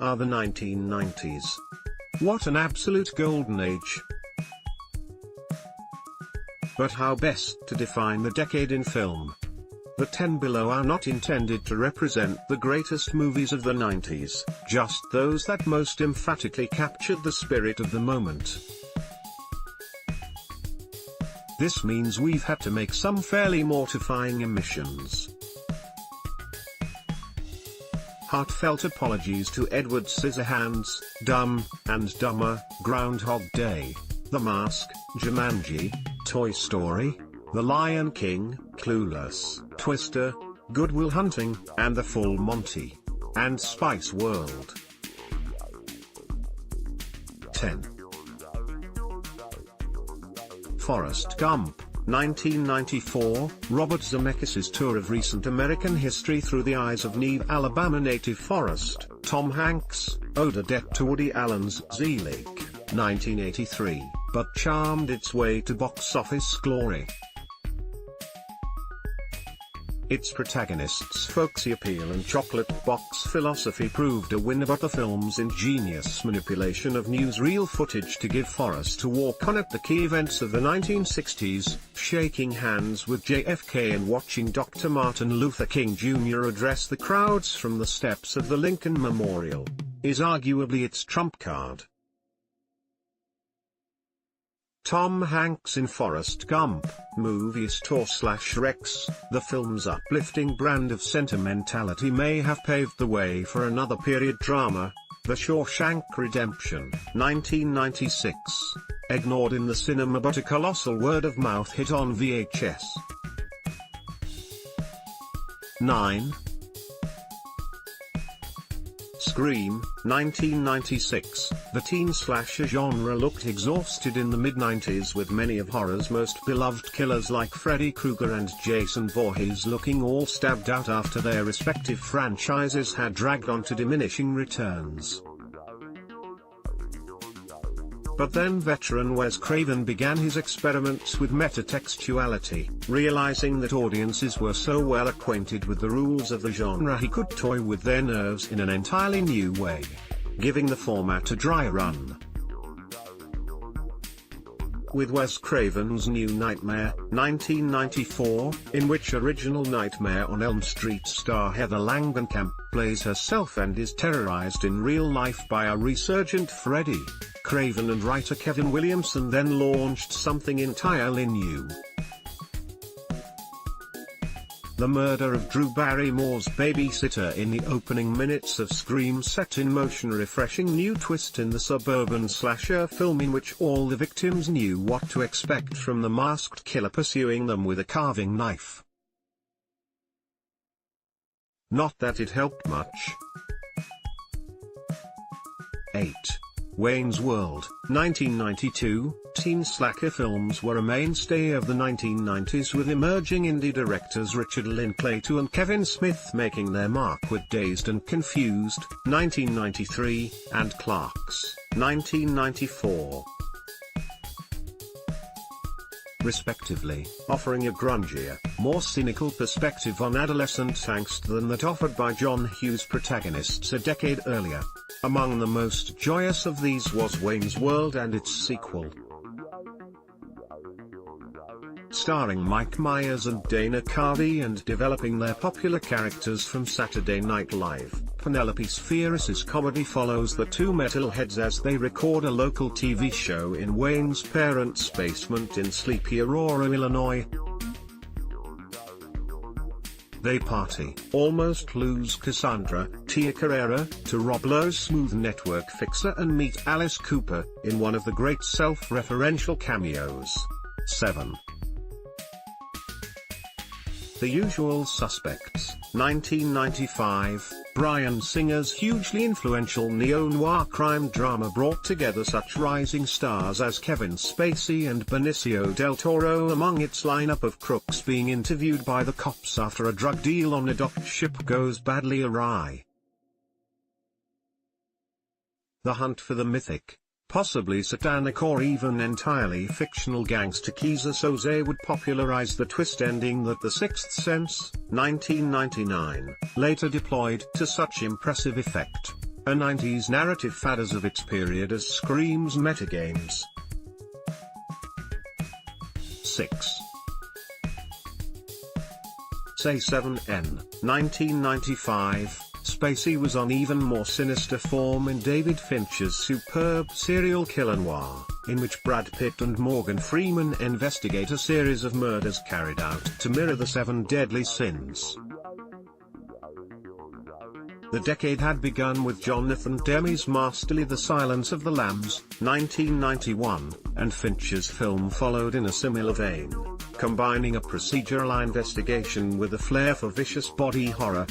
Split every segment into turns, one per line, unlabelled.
are the 1990s. What an absolute golden age. But how best to define the decade in film? The 10 below are not intended to represent the greatest movies of the 90s, just those that most emphatically captured the spirit of the moment. This means we've had to make some fairly mortifying omissions. Heartfelt apologies to Edward Scissorhands, Dumb and Dumber, Groundhog Day, The Mask, Jumanji, Toy Story, The Lion King, Clueless, Twister, Good Will Hunting, and The Full Monty, and Spice World. 10. Forrest Gump, 1994, Robert Zemeckis' tour of recent American history through the eyes of Neve Alabama native Forrest, Tom Hanks, owed a debt to Woody Allen's Zelig, 1983, but charmed its way to box office glory. Its protagonists' folksy appeal and chocolate box philosophy proved a winner, but the film's ingenious manipulation of newsreel footage to give Forrest a walk on at the key events of the 1960s, shaking hands with JFK and watching Dr. Martin Luther King Jr. address the crowds from the steps of the Lincoln Memorial, is arguably its trump card. Tom Hanks in Forrest Gump, movie star/Rex, the film's uplifting brand of sentimentality may have paved the way for another period drama, The Shawshank Redemption, 1996, ignored in the cinema but a colossal word-of-mouth hit on VHS. 9. Scream, 1996, the teen slasher genre looked exhausted in the mid-90s, with many of horror's most beloved killers like Freddy Krueger and Jason Voorhees looking all stabbed out after their respective franchises had dragged on to diminishing returns. But then veteran Wes Craven began his experiments with metatextuality, realizing that audiences were so well acquainted with the rules of the genre he could toy with their nerves in an entirely new way, giving the format a dry run. With Wes Craven's New Nightmare, 1994, in which original Nightmare on Elm Street star Heather Langenkamp plays herself and is terrorized in real life by a resurgent Freddy, Craven and writer Kevin Williamson then launched something entirely new. The murder of Drew Barrymore's babysitter in the opening minutes of Scream set in motion a refreshing new twist in the suburban slasher film, in which all the victims knew what to expect from the masked killer pursuing them with a carving knife. Not that it helped much. 8. Wayne's World, 1992, teen slacker films were a mainstay of the 1990s, with emerging indie directors Richard Linklater and Kevin Smith making their mark with Dazed and Confused, 1993, and Clerks, 1994. Respectively, offering a grungier, more cynical perspective on adolescent angst than that offered by John Hughes' protagonists a decade earlier. Among the most joyous of these was Wayne's World and its sequel. Starring Mike Myers and Dana Carvey and developing their popular characters from Saturday Night Live, Penelope Spheeris's comedy follows the two metalheads as they record a local TV show in Wayne's parents' basement in sleepy Aurora, Illinois. They party, almost lose Cassandra, Tia Carrere, to Rob Lowe's Smooth Network fixer, and meet Alice Cooper, in one of the great self-referential cameos. 7. The Usual Suspects, 1995, Bryan Singer's hugely influential neo-noir crime drama brought together such rising stars as Kevin Spacey and Benicio del Toro among its lineup of crooks being interviewed by the cops after a drug deal on a docked ship goes badly awry. The hunt for the mythic, possibly satanic or even entirely fictional gangster Keyser Söze would popularize the twist ending that The Sixth Sense, 1999, later deployed to such impressive effect. a 90s narrative fad as of its period as Scream's metagames. 6. Say 7N, 1995, Spacey was on even more sinister form in David Fincher's superb serial killer noir, in which Brad Pitt and Morgan Freeman investigate a series of murders carried out to mirror the 7 deadly sins. The decade had begun with Jonathan Demme's masterly The Silence of the Lambs, 1991, and Fincher's film followed in a similar vein, combining a procedural investigation with a flair for vicious body horror.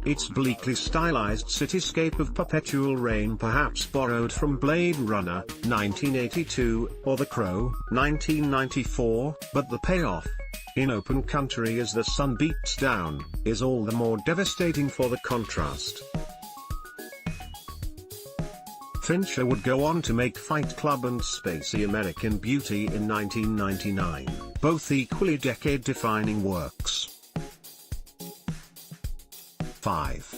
Its bleakly stylized cityscape of perpetual rain perhaps borrowed from Blade Runner, 1982, or The Crow, 1994, but the payoff, in Open Country as the sun beats down, is all the more devastating for the contrast. Fincher would go on to make Fight Club and Spacey American Beauty in 1999, both equally decade-defining works. 5.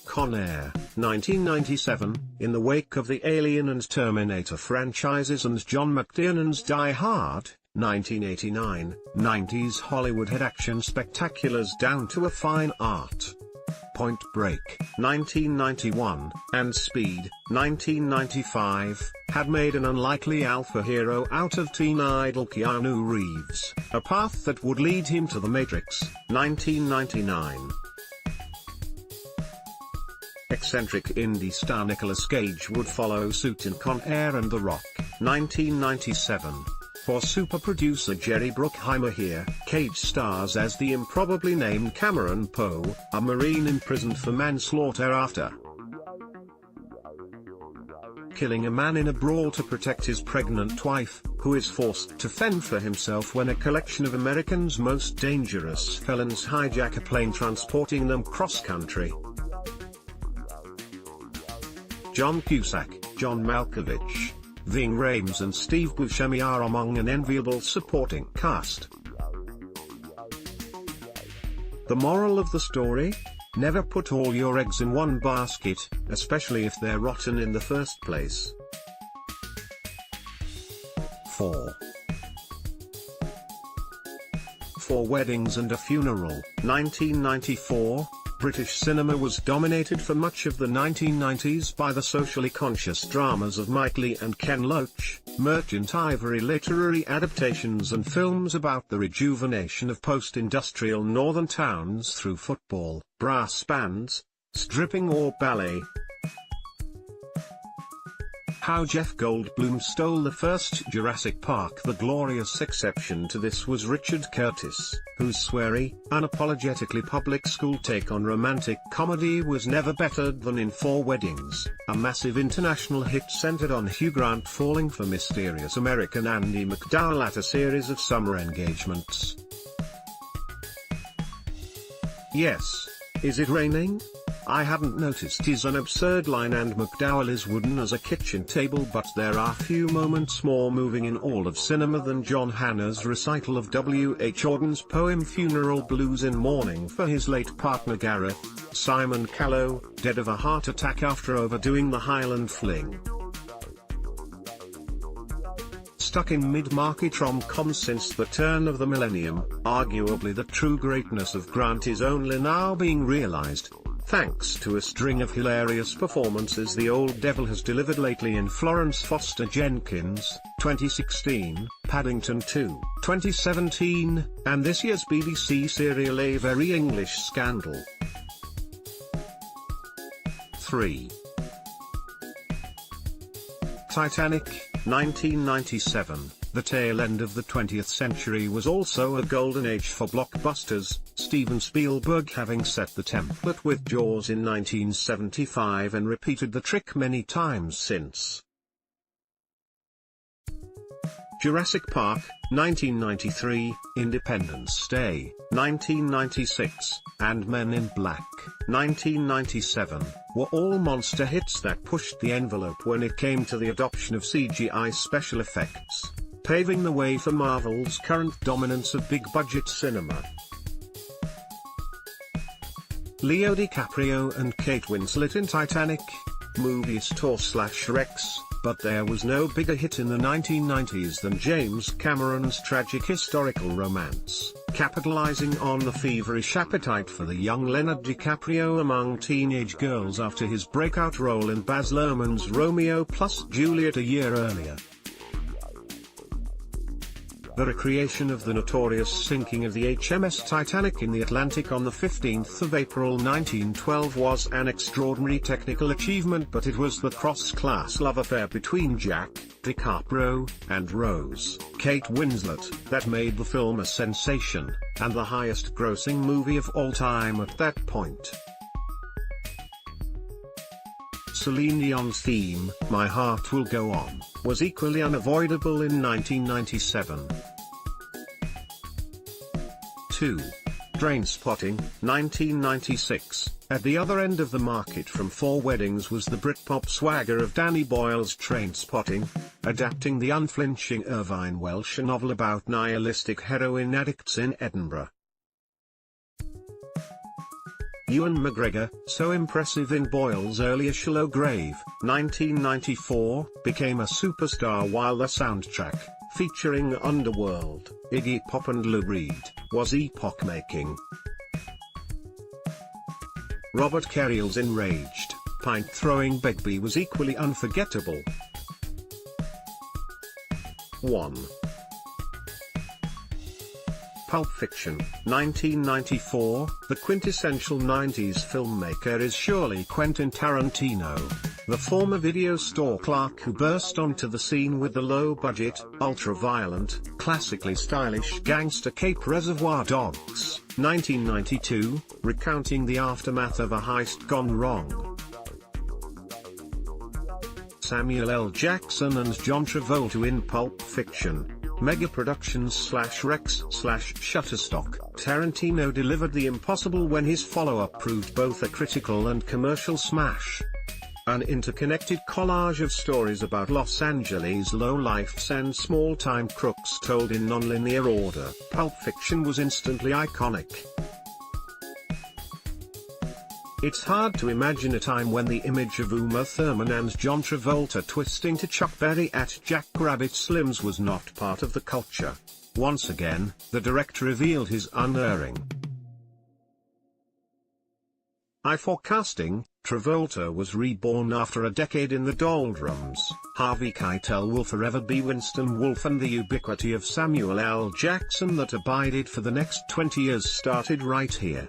Con Air, 1997, in the wake of the Alien and Terminator franchises and John McTiernan's Die Hard, 1989, 90s Hollywood had action spectaculars down to a fine art. Point Break, 1991, and Speed, 1995, had made an unlikely alpha hero out of teen idol Keanu Reeves, a path that would lead him to The Matrix, 1999. Eccentric indie star Nicolas Cage would follow suit in Con Air and The Rock, 1997. For super producer Jerry Bruckheimer here, Cage stars as the improbably named Cameron Poe, a Marine imprisoned for manslaughter after killing a man in a brawl to protect his pregnant wife, who is forced to fend for himself when a collection of America's most dangerous felons hijack a plane transporting them cross-country. John Cusack, John Malkovich, Ving Rhames and Steve Buscemi are among an enviable supporting cast. The moral of the story? Never put all your eggs in one basket, especially if they're rotten in the first place. 4. Four Weddings and a Funeral, 1994. British cinema was dominated for much of the 1990s by the socially conscious dramas of Mike Leigh and Ken Loach, Merchant Ivory literary adaptations and films about the rejuvenation of post-industrial northern towns through football, brass bands, stripping or ballet. How Jeff Goldblum stole the first Jurassic Park. The glorious exception to this was Richard Curtis, whose sweary, unapologetically public school take on romantic comedy was never better than in Four Weddings, a massive international hit centered on Hugh Grant falling for mysterious American Andie MacDowell at a series of summer engagements. Yes. Is it raining? I hadn't noticed is an absurd line, and MacDowell is wooden as a kitchen table, but there are few moments more moving in all of cinema than John Hannah's recital of W. H. Auden's poem Funeral Blues in mourning for his late partner Gareth, Simon Callow, dead of a heart attack after overdoing the Highland Fling. Stuck in mid-market rom-coms since the turn of the millennium, arguably the true greatness of Grant is only now being realized, thanks to a string of hilarious performances the old devil has delivered lately in Florence Foster Jenkins, 2016, Paddington 2, 2017, and this year's BBC serial A Very English Scandal. 3. Titanic, 1997. The tail end of the 20th century was also a golden age for blockbusters, Steven Spielberg having set the template with Jaws in 1975 and repeated the trick many times since. Jurassic Park, 1993, Independence Day, 1996, and Men in Black, 1997, were all monster hits that pushed the envelope when it came to the adoption of CGI special effects, paving the way for Marvel's current dominance of big-budget cinema. Leo DiCaprio and Kate Winslet in Titanic. Movie Star/Rex, but there was no bigger hit in the 1990s than James Cameron's tragic historical romance, capitalizing on the feverish appetite for the young Leonardo DiCaprio among teenage girls after his breakout role in Baz Luhrmann's Romeo plus Juliet a year earlier. The recreation of the notorious sinking of the HMS Titanic in the Atlantic on the 15th of April 1912 was an extraordinary technical achievement, but it was the cross-class love affair between Jack DiCaprio and Rose Kate Winslet that made the film a sensation, and the highest-grossing movie of all time at that point. Celine Dion's theme, My Heart Will Go On, was equally unavoidable in 1997. 2. Trainspotting, 1996. At the other end of the market from Four Weddings was the Britpop swagger of Danny Boyle's Trainspotting, adapting the unflinching Irvine Welsh novel about nihilistic heroin addicts in Edinburgh. Ewan McGregor, so impressive in Boyle's earlier Shallow Grave, 1994, became a superstar while the soundtrack, featuring Underworld, Iggy Pop and Lou Reed, was epoch-making. Robert Carryl's enraged, pint-throwing Begbie was equally unforgettable. 1. Pulp Fiction, 1994. The quintessential 90s filmmaker is surely Quentin Tarantino, the former video store clerk who burst onto the scene with the low-budget, ultra-violent, classically stylish gangster cape Reservoir Dogs, 1992, recounting the aftermath of a heist gone wrong. Samuel L. Jackson and John Travolta in Pulp Fiction. Mega Productions/Rex/Shutterstock. Tarantino delivered the impossible when his follow-up proved both a critical and commercial smash. An interconnected collage of stories about Los Angeles lowlifes and small-time crooks told in non-linear order. Pulp Fiction was instantly iconic. It's hard to imagine a time when the image of Uma Thurman and John Travolta twisting to Chuck Berry at Jack Rabbit Slims was not part of the culture. Once again, the director revealed his unerring eye for casting. Travolta was reborn after a decade in the doldrums. Harvey Keitel will forever be Winston Wolfe, and the ubiquity of Samuel L. Jackson that abided for the next 20 years started right here.